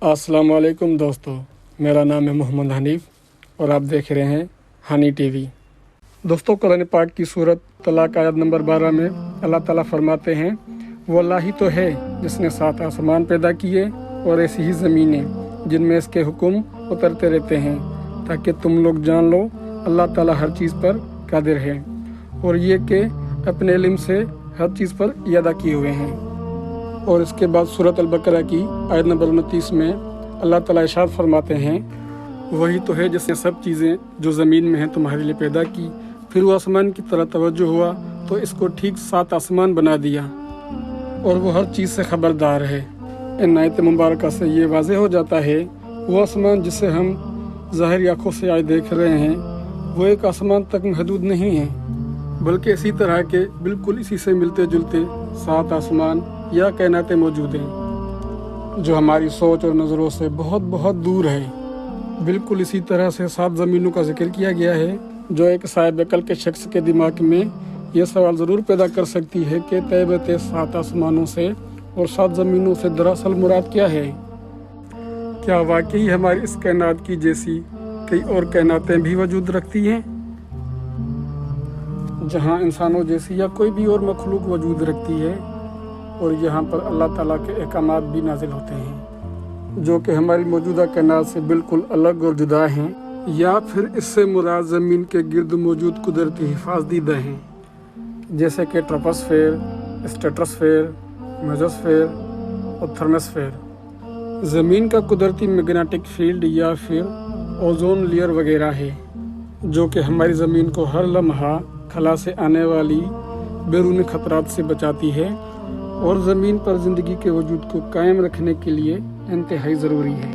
अस्सलाम वालेकुम दोस्तों, मेरा नाम है मोहम्मद हनीफ़ और आप देख रहे हैं हनी टीवी। दोस्तों, कुरान पाक की सूरत तलाक आयत नंबर 12 में अल्लाह ताला फरमाते हैं, वो अल्लाह ही तो है जिसने 7 आसमान पैदा किए और ऐसी ही ज़मीनें जिनमें इसके हुक्म उतरते रहते हैं, ताकि तुम लोग जान लो अल्लाह ताला हर चीज़ पर कादिर है और ये कि अपने इल्म से हर चीज़ पर यादा किए हुए हैं। और इसके बाद सूरत अल-बकरा की आयत नंबर 29 में अल्लाह ताला इरशाद फरमाते हैं, वही तो है जिसने सब चीज़ें जो ज़मीन में हैं तुम्हारे लिए पैदा की, फिर वो आसमान की तरफ तवज्जो हुआ तो इसको ठीक 7 आसमान बना दिया और वो हर चीज़ से ख़बरदार है। इन आयत मुबारक से ये वाज़ेह हो जाता है वो आसमान जिसे हम ज़ाहिरी आँखों से आज देख रहे हैं वो एक आसमान तक महदूद नहीं है, बल्कि इसी तरह के बिल्कुल इसी से मिलते जुलते 7 आसमान या कायनातें मौजूद हैं जो हमारी सोच और नज़रों से बहुत बहुत दूर है। बिल्कुल इसी तरह से 7 ज़मीनों का जिक्र किया गया है जो एक साहिब अक़ल के शख्स के दिमाग में ये सवाल ज़रूर पैदा कर सकती है कि तय 7 आसमानों से और 7 ज़मीनों से दरअसल मुराद क्या है। क्या वाकई हमारी इस कायनात की जैसी कई और कायनातें भी वजूद रखती हैं जहाँ इंसानों जैसी या कोई भी और मखलूक वजूद रखती है और यहाँ पर अल्लाह ताला के अहकामात भी नाजिल होते हैं जो कि हमारी मौजूदा कायनात से बिल्कुल अलग और जुदा हैं, या फिर इससे मुराद ज़मीन के गिर्द मौजूद कुदरती हिफाजती दह हैं जैसे कि ट्रोपोस्फेयर, स्ट्रेटोस्फेयर, मेसोस्फेयर और थर्मोस्फेयर। ज़मीन का कुदरती मैग्नेटिक फील्ड या फिर ओजोन लेयर वगैरह है जो कि हमारी ज़मीन को हर लम्हा खला से आने वाली बैरूनी ख़तरात से बचाती है और ज़मीन पर ज़िंदगी के वजूद को कायम रखने के लिए इंतहाई ज़रूरी है।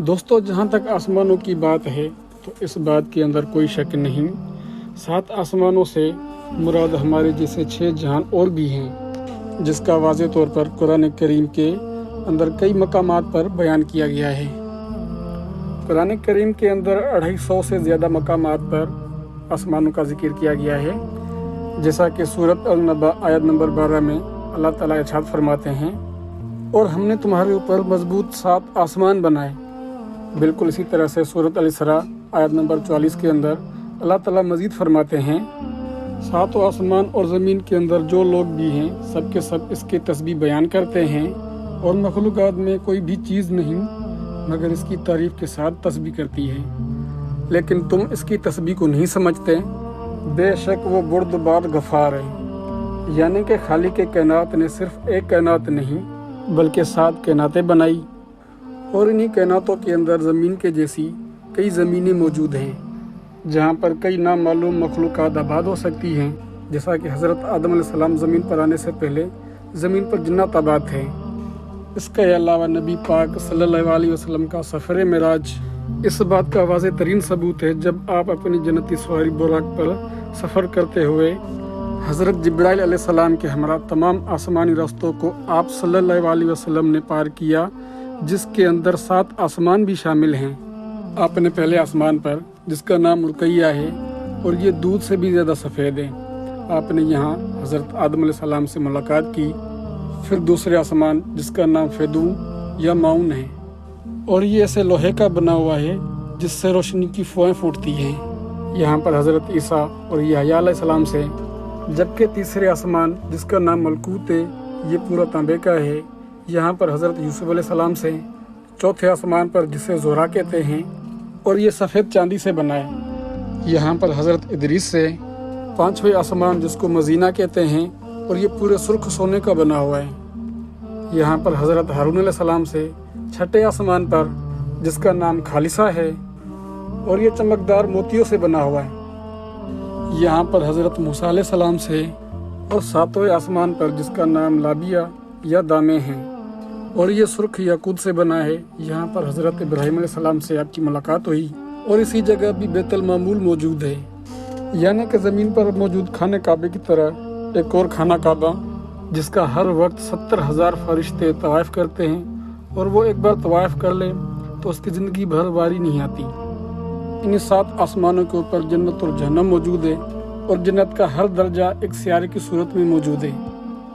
दोस्तों, जहाँ तक आसमानों की बात है तो इस बात के अंदर कोई शक नहीं, 7 आसमानों से मुराद हमारे जैसे 6 जहान और भी हैं जिसका वाज़े तौर पर कुरान करीम के अंदर कई मकामात पर बयान किया गया है। कुरान करीम के अंदर 250 से ज़्यादा मकामात पर आसमानों का जिक्र किया गया है, जैसा कि सूरत अल-नबा आयत नंबर 12 में अल्लाह ताला इरशाद फरमाते हैं, और हमने तुम्हारे ऊपर मजबूत 7 आसमान बनाए। बिल्कुल इसी तरह से सूरत अल-इसरा आयत नंबर 44 के अंदर अल्लाह ताला मज़ीद फरमाते हैं, 7 आसमान और ज़मीन के अंदर जो लोग भी हैं सब के सब इसके तस्बीह बयान करते हैं और मखलूक़ात में कोई भी चीज़ नहीं मगर इसकी तारीफ़ के साथ तस्बीह करती है, लेकिन तुम इसकी तस्बीह को नहीं समझते। बेशक वो बुर्दबार गफ़ार है, यानी कि खालिक के कायनात ने सिर्फ एक कायनात नहीं बल्कि 7 कायनातें बनाई और इन्हीं कायनातों के अंदर ज़मीन के जैसी कई ज़मीनें मौजूद हैं जहाँ पर कई नामालूम मखलूक़ात आबाद हो सकती हैं, जैसा कि हज़रत आदम अलैहिस्सलाम ज़मीन पर आने से पहले ज़मीन पर जन्नत आबाद थे। इसके अलावा नबी पाक सल्लल्लाहु अलैहि वसल्लम का सफ़र मेराज इस बात का वाज़ेह तरीन सबूत है। जब आप अपनी जन्नती सवारी बुराक पर सफ़र करते हुए हज़रत जिब्राइल अलैहिस्सलाम के हमरा तमाम आसमानी रास्तों को आप सल्लल्लाहु अलैहि वसल्लम ने पार किया, जिसके अंदर 7 आसमान भी शामिल हैं। आपने पहले आसमान पर जिसका नाम रुकैया है और ये दूध से भी ज़्यादा सफ़ेद है, आपने यहाँ हज़रत आदम अलैहिस्सलाम से मुलाकात की। फिर दूसरे आसमान जिसका नाम फेदू या माउन है और ये ऐसे लोहे का बना हुआ है जिससे रोशनी की फुआएं फूटती हैं, यहाँ पर हज़रत ईसा और यहया अलैहिस्सलाम से। जबकि तीसरे आसमान जिसका नाम मलकूत है ये पूरा तांबे का है, यहाँ पर हज़रत यूसुफ अलैहिस्सलाम से। चौथे आसमान पर जिसे ज़ोरा कहते हैं और ये सफ़ेद चांदी से बना है, यहाँ पर हज़रत इदरीस से। पाँचवें आसमान जिसको मजीना कहते हैं और ये पूरे सुर्ख सोने का बना हुआ है, यहाँ पर हज़रत हारून अलैहिस्सलाम से। छठे आसमान पर जिसका नाम खालिसा है और ये चमकदार मोतियों से बना हुआ है, यहाँ पर हज़रत मूसा अलैहिस्सलाम से। और 7वें आसमान पर जिसका नाम लाबिया या दामे हैं और ये सुर्ख याकूत से बना है, यहाँ पर हज़रत इब्राहीम अलैहिस्सलाम से आपकी मुलाकात हुई। और इसी जगह भी बैतुल मामूल मौजूद है, यानी कि ज़मीन पर मौजूद खाने काबे की तरह एक और खाना काबा जिसका हर वक्त 70,000 फरिश्ते तवाफ़ करते हैं, और वो एक बार तवाफ़ कर ले तो उसकी ज़िंदगी भर बारी नहीं आती। इन 7 आसमानों के ऊपर जन्नत और जहन्नम मौजूद है और जन्नत का हर दर्जा एक सियारे की सूरत में मौजूद है।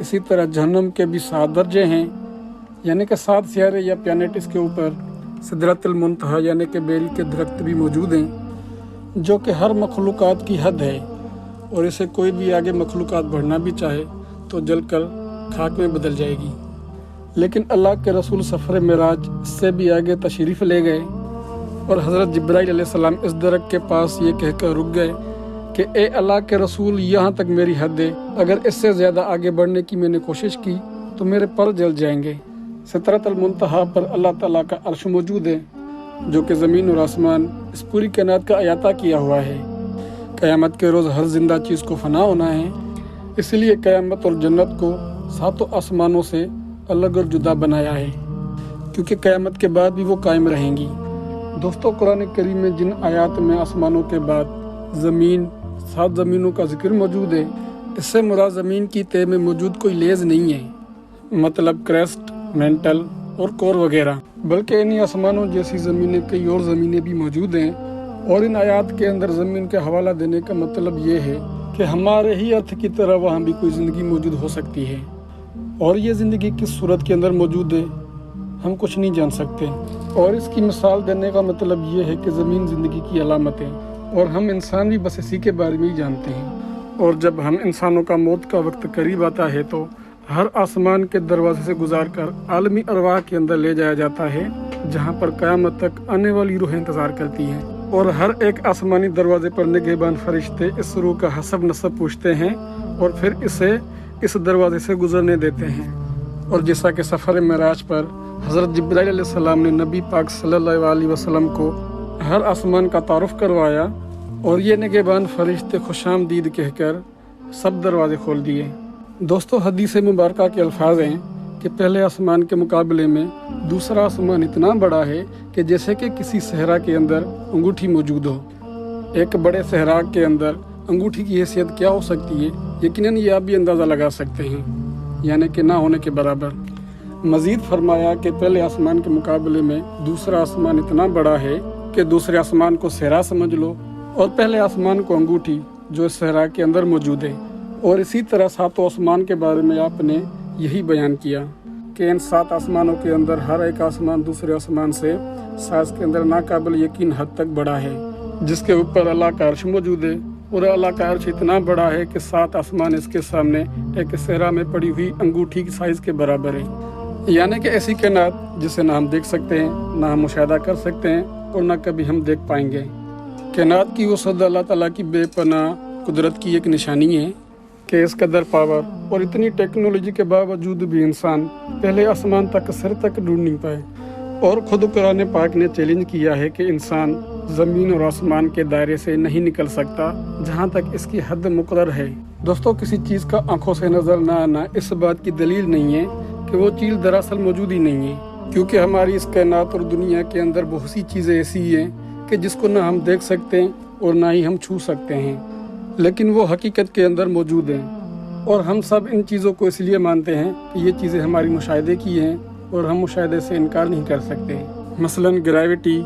इसी तरह जहन्नम के भी 7 दर्जे हैं, यानी कि 7 सियारे या प्लैनेट इसके ऊपर सिदरतुल मुंतहा यानी कि बेल के दरख्त भी मौजूद हैं, जो कि हर मखलूक़ात की हद है, और इसे कोई भी आगे मखलूक़ात बढ़ना भी चाहे तो जलकर खाक में बदल जाएगी। लेकिन अल्लाह के रसूल सफ़र मेराज से भी आगे तशरीफ़ ले गए और हज़रत जिब्राइल अलैहिस्सलाम इस दरख्त के पास ये कहकर रुक गए कि ए अल्लाह के रसूल, यहाँ तक मेरी हद है, अगर इससे ज़्यादा आगे बढ़ने की मैंने कोशिश की तो मेरे पर जल जाएंगे। सिदरतुल मुंतहा पर अल्लाह ताला का अर्श मौजूद है, जो कि ज़मीन और आसमान इस पूरी कायनात का अहाता किया हुआ है। क़यामत के रोज़ हर जिंदा चीज़ को फना होना है, इसलिए क़यामत और जन्नत को 7 आसमानों से अलग और जुदा बनाया है, क्योंकि क़यामत के बाद भी वो कायम रहेंगी। दोस्तों, कुरान करीम में जिन आयात में आसमानों के बाद ज़मीन 7 ज़मीनों का जिक्र मौजूद है, इससे मुराद ज़मीन की तह में मौजूद कोई लेज़ नहीं है, मतलब क्रेस्ट, मेंटल और कोर वगैरह, बल्कि इन्हीं आसमानों जैसी ज़मीनें कई और ज़मीनें भी मौजूद हैं। और इन आयात के अंदर ज़मीन का हवाला देने का मतलब ये है कि हमारे ही अर्थ की तरह वहाँ भी कोई ज़िंदगी मौजूद हो सकती है, और ये ज़िंदगी किस सूरत के अंदर मौजूद है हम कुछ नहीं जान सकते। और इसकी मिसाल देने का मतलब ये है कि ज़मीन ज़िंदगी की अलामत है, और हम इंसान भी बस इसी के बारे में ही जानते हैं। और जब हम इंसानों का मौत का वक्त करीब आता है तो हर आसमान के दरवाजे से गुजार कर आलमी अरवाह के अंदर ले जाया जाता है, जहाँ पर क़यामत तक आने वाली रूहें इंतज़ार करती हैं। और हर एक आसमानी दरवाजे पर निगहबान फरिश्ते इस रूह का हसब नसब पूछते हैं और फिर इसे इस दरवाजे से गुजरने देते हैं। और जैसा कि सफ़र मेराज पर हज़रत जिब्राइल अलैहिस्सलाम ने नबी पाक सल्लल्लाहु अलैहि वसल्लम को हर आसमान का तारुफ करवाया, और ये निगहबान फरिश्ते खुशामदीद कहकर सब दरवाजे खोल दिए। दोस्तों, हदीस मुबारका के अल्फाज हैं कि पहले आसमान के मुकाबले में दूसरा आसमान इतना बड़ा है कि जैसे कि किसी सहरा के अंदर अंगूठी मौजूद हो। एक बड़े सहरा के अंदर अंगूठी की हैसियत क्या हो सकती है, यकीनन ये आप भी अंदाज़ा लगा सकते हैं, यानी कि ना होने के बराबर। मज़ीद फरमाया कि पहले आसमान के मुकाबले में दूसरा आसमान इतना बड़ा है कि दूसरे आसमान को सहरा समझ लो और पहले आसमान को अंगूठी जो इस सहरा के अंदर मौजूद है। और इसी तरह 7 आसमान के बारे में आपने यही बयान किया कि इन 7 आसमानों के अंदर हर एक आसमान दूसरे आसमान से साज के अंदर नाकाबिल यकीन हद तक बड़ा है, जिसके ऊपर अल्लाह का अर्श मौजूद है। और अल्लाह का अर्श इतना बड़ा है कि 7 आसमान इसके सामने एक सहरा में पड़ी हुई अंगूठी की साइज़ के बराबर है, यानी कि ऐसी कायनात जिसे ना हम देख सकते हैं, ना हम मुशाहिदा कर सकते हैं और ना कभी हम देख पाएंगे। कायनात की वसअत अल्लाह ताला की बेपनाह कुदरत की एक निशानी है कि इस कदर पावर और इतनी टेक्नोलॉजी के बावजूद भी इंसान पहले आसमान तक सिर तक ढूंढ नहीं पाए। और खुद कुरान पाक ने चैलेंज किया है कि इंसान ज़मीन और आसमान के दायरे से नहीं निकल सकता जहां तक इसकी हद मुकर्रर है। दोस्तों, किसी चीज़ का आंखों से नज़र ना आना इस बात की दलील नहीं है कि वो चीज़ दरअसल मौजूद ही नहीं है, क्योंकि हमारी इस कायनात और दुनिया के अंदर बहुत सी चीज़ें ऐसी हैं कि जिसको ना हम देख सकते हैं और ना ही हम छू सकते हैं, लेकिन वो हकीकत के अंदर मौजूद हैं। और हम सब इन चीज़ों को इसलिए मानते हैं कि ये चीज़ें हमारी मुशाहिदे की हैं और हम मुशाहिदे से इनकार नहीं कर सकते। मसलन gravity,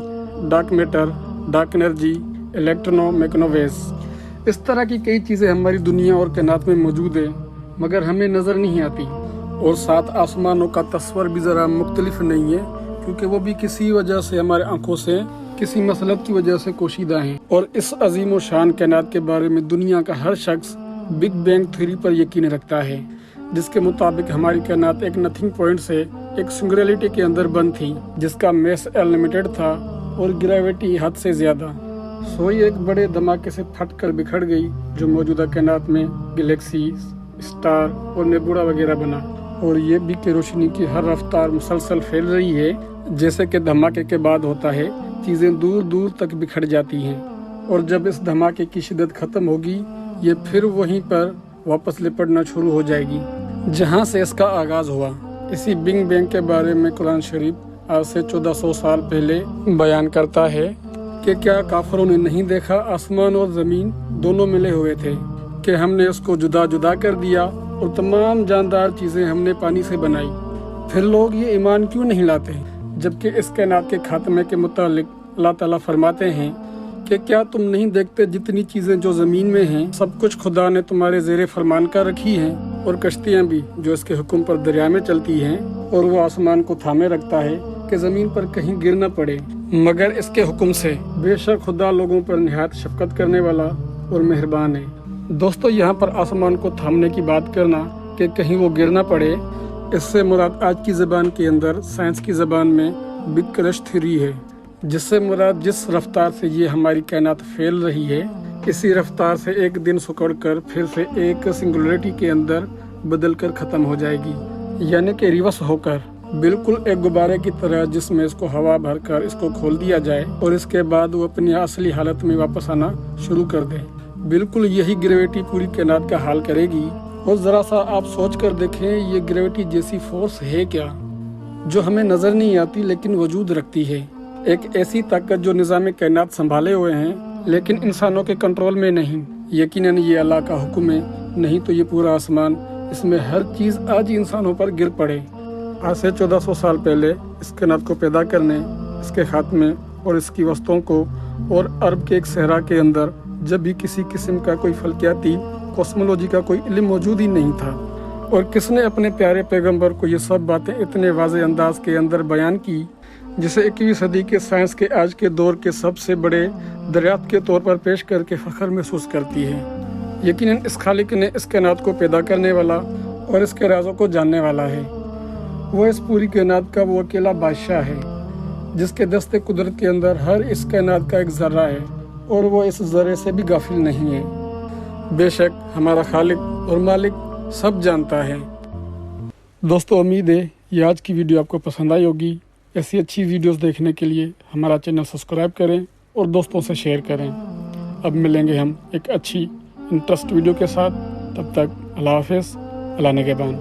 dark matter, dark energy, electromagnetism, इस तरह की कई चीज़ें हमारी दुनिया और कायनात में मौजूद है, मगर हमें नज़र नहीं आती। और 7 आसमानों का तस्वर भी ज़रा मुख्तलिफ नहीं है, क्योंकि वो भी किसी वजह से हमारे आंखों से किसी मसलत की वजह से कोशीदा हैं। और इस अजीम व शान कायनात के बारे में दुनिया का हर शख्स बिग बैंग थ्योरी पर यकीन रखता है, जिसके मुताबिक हमारी कायनात एक नथिंग पॉइंट से एक सिंगुलैरिटी के अंदर बंद थी, जिसका मैस अनलिमिटेड था और ग्रेविटी हद से ज़्यादा। सोई एक बड़े धमाके से फट कर बिखर गई, जो मौजूदा कायनात में गैलेक्सी, स्टार और नेबुला वगैरह बना। और ये भी कि रोशनी की हर रफ्तार मुसलसल फैल रही है, जैसे कि धमाके के बाद होता है, चीज़ें दूर दूर तक बिखर जाती हैं। और जब इस धमाके की शिद्दत ख़त्म होगी, ये फिर वहीं पर वापस लिपटना शुरू हो जाएगी जहाँ से इसका आगाज़ हुआ। इसी बिग बैंग के बारे में कुरान शरीफ आज से 1400 साल पहले बयान करता है कि क्या काफिरों ने नहीं देखा आसमान और ज़मीन दोनों मिले हुए थे, कि हमने उसको जुदा जुदा कर दिया और तमाम जानदार चीज़ें हमने पानी से बनाई। फिर लोग ये ईमान क्यों नहीं लाते, जबकि इस कायनात के खात्मे के मुतालिक अल्लाह ताला फरमाते हैं कि क्या तुम नहीं देखते जितनी चीज़ें जो ज़मीन में हैं सब कुछ खुदा ने तुम्हारे ज़ेरे फरमान कर रखी हैं اور کشتیاں بھی جو اس کے حکم پر دریا میں چلتی ہیں، اور وہ آسمان کو تھامے رکھتا ہے کہ زمین پر کہیں گر نہ پڑے مگر اس کے حکم سے۔ بے شک خدا لوگوں پر نہایت شفقت کرنے والا اور مہربان ہے۔ دوستو، یہاں پر آسمان کو تھامنے کی بات کرنا کہ کہیں وہ گر نہ پڑے، اس سے مراد آج کی زبان کے اندر سائنس کی زبان میں بگ کرش تھیوری ہے، جس سے مراد جس رفتار سے یہ ہماری کائنات پھیل رہی ہے، اسی رفتار سے ایک دن سکڑ کر پھر سے ایک سنگولیرٹی کے اندر بدل کر ختم ہو جائے گی، یعنی کہ ریورس ہو کر بالکل ایک غبارے کی طرح، جس میں اس کو ہوا بھر کر اس کو کھول دیا جائے اور اس کے بعد وہ اپنی اصلی حالت میں واپس آنا شروع کر دے۔ بالکل یہی گریویٹی پوری کائنات کا حال کرے گی۔ اور ذرا سا آپ سوچ کر دیکھیں، یہ گریویٹی جیسی فورس ہے کیا جو ہمیں نظر نہیں آتی لیکن وجود رکھتی ہے، ایک ایسی طاقت جو نظام کائنات سنبھالے ہوئے ہیں لیکن انسانوں کے کنٹرول میں نہیں۔ یقیناً یہ اللہ کا حکم ہے، نہیں تو یہ پورا آسمان، اس میں ہر چیز آج انسانوں پر گر پڑے۔ آج سے 1400 سال پہلے اس کائنات کو پیدا کرنے، اس کے خاتمے اور اس کی وسطوں کو اور عرب کے ایک صحرا کے اندر جب بھی کسی قسم کا کوئی فلکیاتی کوسمولوجی کا کوئی علم موجود ہی نہیں تھا، اور کس نے اپنے پیارے پیغمبر کو یہ سب باتیں اتنے واضح انداز کے اندر بیان کی، جسے 21ویں صدی کے سائنس کے آج کے دور کے سب سے بڑے دریافت کے طور پر پیش کر کے فخر محسوس کرتی ہے۔ یقیناً اس خالق نے اس کائنات کو پیدا کرنے والا اور اس کے رازوں کو جاننے والا ہے۔ وہ اس پوری کائنات کا وہ اکیلا بادشاہ ہے، جس کے دست قدرت کے اندر ہر اس کائنات کا ایک ذرہ ہے، اور وہ اس ذرے سے بھی غافل نہیں ہے۔ بے شک ہمارا خالق اور مالک سب جانتا ہے۔ دوستو، امید ہے یہ آج کی ویڈیو آپ کو پسند آئی ہوگی۔ ایسی اچھی ویڈیوز دیکھنے کے لیے ہمارا چینل سبسکرائب کریں اور دوستوں سے شیئر کریں۔ اب ملیں گے ہم ایک اچھی انٹرسٹ ویڈیو کے ساتھ، تب تک اللہ حافظ، اللہ نگہبان۔